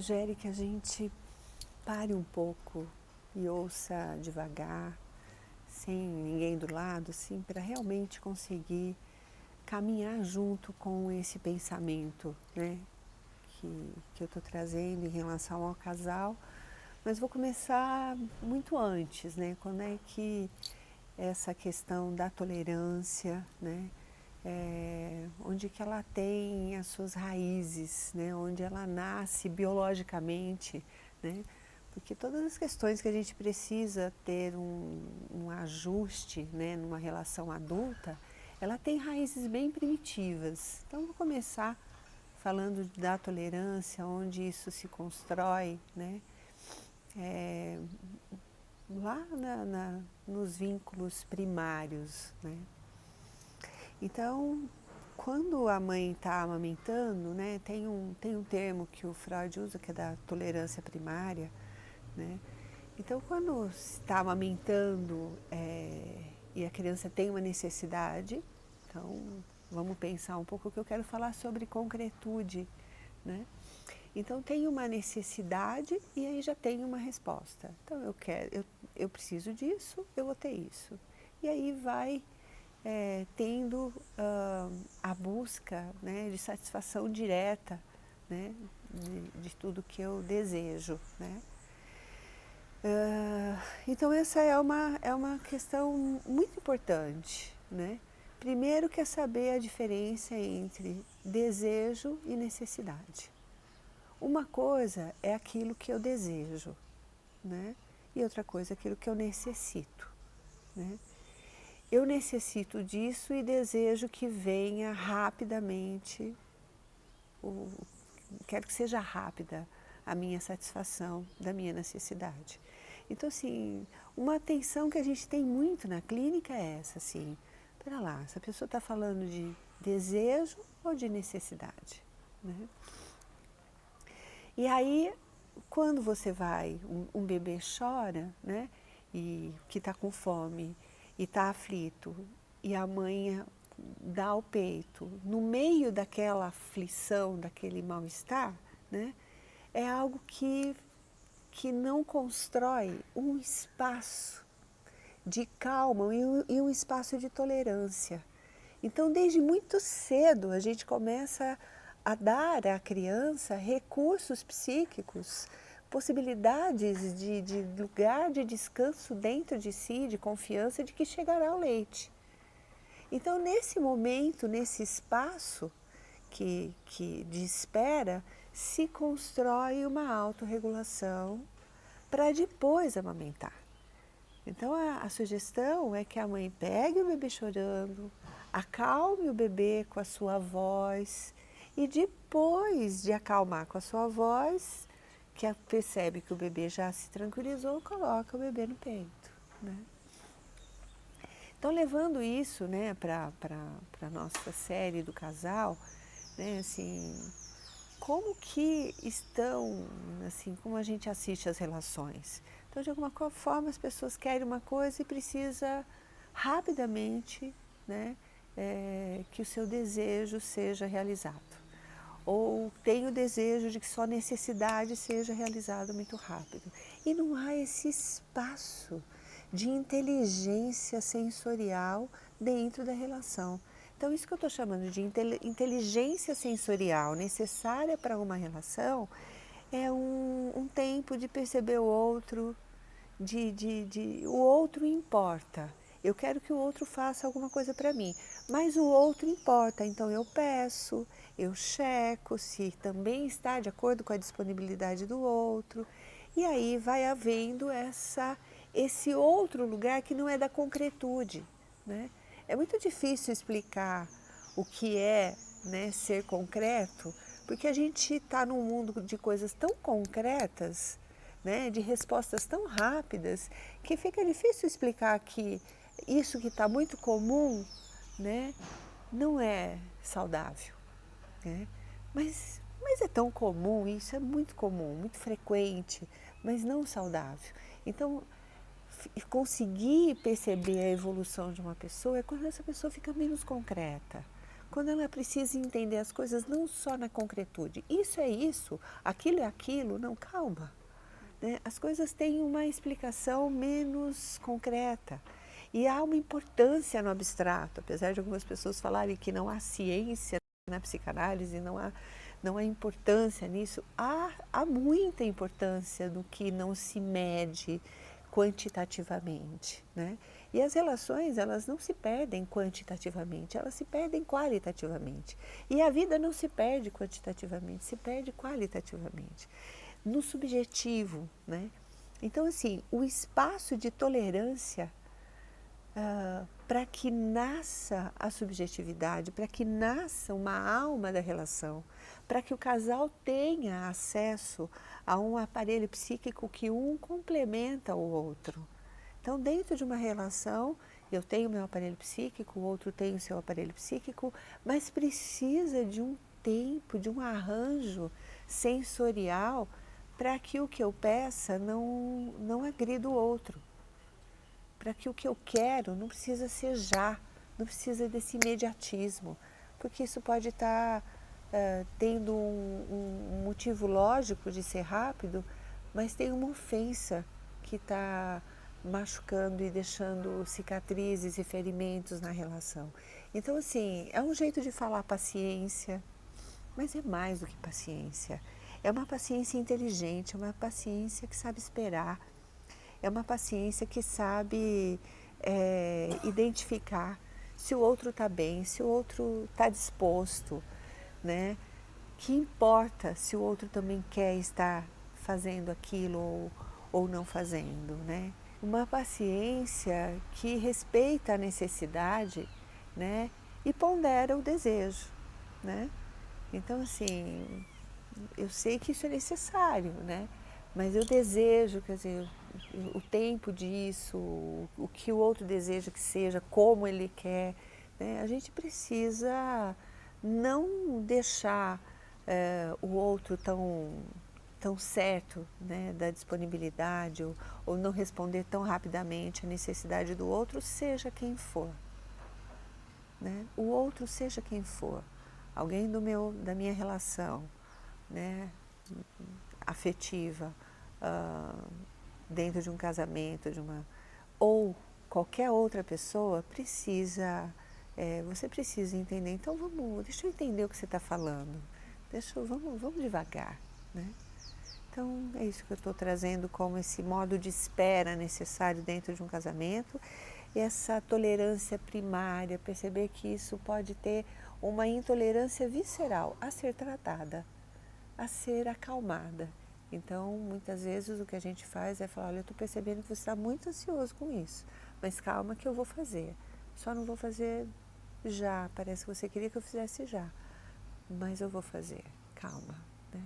sugere que a gente pare um pouco e ouça devagar, sem ninguém do lado, assim, para realmente conseguir caminhar junto com esse pensamento, né, que eu estou trazendo em relação ao casal. Mas vou começar muito antes, né, quando é que essa questão da tolerância, né, onde que ela tem as suas raízes, né, onde ela nasce biologicamente, né, porque todas as questões que a gente precisa ter um ajuste, né, numa relação adulta, ela tem raízes bem primitivas. Então vou começar falando da tolerância, onde isso se constrói, né, lá nos vínculos primários, né. Então, quando a mãe está amamentando, né, tem um termo que o Freud usa, que é da tolerância primária, né. Então, quando está amamentando e a criança tem uma necessidade, então vamos pensar um pouco, que eu quero falar sobre concretude, né. Então tem uma necessidade e aí já tem uma resposta. Então eu preciso disso, eu vou ter isso. E aí vai tendo a busca, né, de satisfação direta, né, de tudo que eu desejo, né. Então essa é uma questão muito importante, né. Primeiro que é saber a diferença entre desejo e necessidade. Uma coisa é aquilo que eu desejo, né, e outra coisa é aquilo que eu necessito, né. Eu necessito disso e desejo que venha rapidamente, quero que seja rápida a minha satisfação da minha necessidade. Então, assim, uma atenção que a gente tem muito na clínica é essa, assim, espera lá, essa pessoa está falando de desejo ou de necessidade, né? E aí, quando você vai, um bebê chora, né, e que está com fome e está aflito, e a mãe dá o peito, no meio daquela aflição, daquele mal-estar, né, é algo que não constrói um espaço de calma e um espaço de tolerância. Então, desde muito cedo, a gente começa a dar à criança recursos psíquicos, possibilidades de lugar de descanso dentro de si, de confiança de que chegará o leite. Então, nesse momento, nesse espaço de espera, se constrói uma autorregulação para depois amamentar. Então a sugestão é que a mãe pegue o bebê chorando, acalme o bebê com a sua voz e depois de acalmar com a sua voz, que percebe que o bebê já se tranquilizou, coloca o bebê no peito, né? Então, levando isso, né, para a nossa série do casal, né, assim, como que estão, assim, como a gente assiste as relações? Então, de alguma forma, as pessoas querem uma coisa e precisa rapidamente, né, que o seu desejo seja realizado. Ou tem o desejo de que sua necessidade seja realizada muito rápido. E não há esse espaço de inteligência sensorial dentro da relação. Então, isso que eu estou chamando de inteligência sensorial necessária para uma relação é um tempo de perceber o outro, o outro importa. Eu quero que o outro faça alguma coisa para mim, mas o outro importa, então eu peço, eu checo se também está de acordo com a disponibilidade do outro, e aí vai havendo esse outro lugar que não é da concretude, né? É muito difícil explicar o que é, né, ser concreto, porque a gente está num mundo de coisas tão concretas, né, de respostas tão rápidas, que fica difícil explicar que isso que está muito comum, né, não é saudável, né? Mas é tão comum, isso é muito comum, muito frequente, mas não saudável. Então, conseguir perceber a evolução de uma pessoa é quando essa pessoa fica menos concreta, quando ela precisa entender as coisas não só na concretude. Isso é isso, aquilo é aquilo, não, calma. Né? As coisas têm uma explicação menos concreta. E há uma importância no abstrato, apesar de algumas pessoas falarem que não há ciência na psicanálise, não há importância nisso, há muita importância do que não se mede quantitativamente, né? E as relações, elas não se perdem quantitativamente, elas se perdem qualitativamente. E a vida não se perde quantitativamente, se perde qualitativamente, no subjetivo, né? Então, assim, o espaço de tolerância para que nasça a subjetividade, para que nasça uma alma da relação, para que o casal tenha acesso a um aparelho psíquico que um complementa o outro. Então, dentro de uma relação, eu tenho meu aparelho psíquico, o outro tem o seu aparelho psíquico, mas precisa de um tempo, de um arranjo sensorial para que o que eu peça não agrida o outro. Para que o que eu quero não precisa ser já, não precisa desse imediatismo, porque isso pode estar tendo um motivo lógico de ser rápido, mas tem uma ofensa que está machucando e deixando cicatrizes e ferimentos na relação. Então, assim, é um jeito de falar paciência, mas é mais do que paciência. É uma paciência inteligente, é uma paciência que sabe esperar, é uma paciência que sabe identificar se o outro está bem, se o outro está disposto, né? Que importa se o outro também quer estar fazendo aquilo ou não fazendo, né? Uma paciência que respeita a necessidade, né? E pondera o desejo, né? Então, assim, eu sei que isso é necessário, né? Mas eu desejo, quer dizer, o tempo disso, o que o outro deseja que seja, como ele quer, né? A gente precisa não deixar o outro tão certo, né, da disponibilidade ou não responder tão rapidamente à necessidade do outro, seja quem for. Né? O outro, seja quem for, alguém da minha relação, né, afetiva, dentro de um casamento, ou qualquer outra pessoa, você precisa entender. Então, deixa eu entender o que você está falando, vamos devagar, né? Então, é isso que eu estou trazendo como esse modo de espera necessário dentro de um casamento, e essa tolerância primária, perceber que isso pode ter uma intolerância visceral a ser tratada, a ser acalmada. Então, muitas vezes o que a gente faz é falar, olha, eu estou percebendo que você está muito ansioso com isso, mas calma que eu vou fazer. Só não vou fazer já, parece que você queria que eu fizesse já, mas eu vou fazer, calma, né?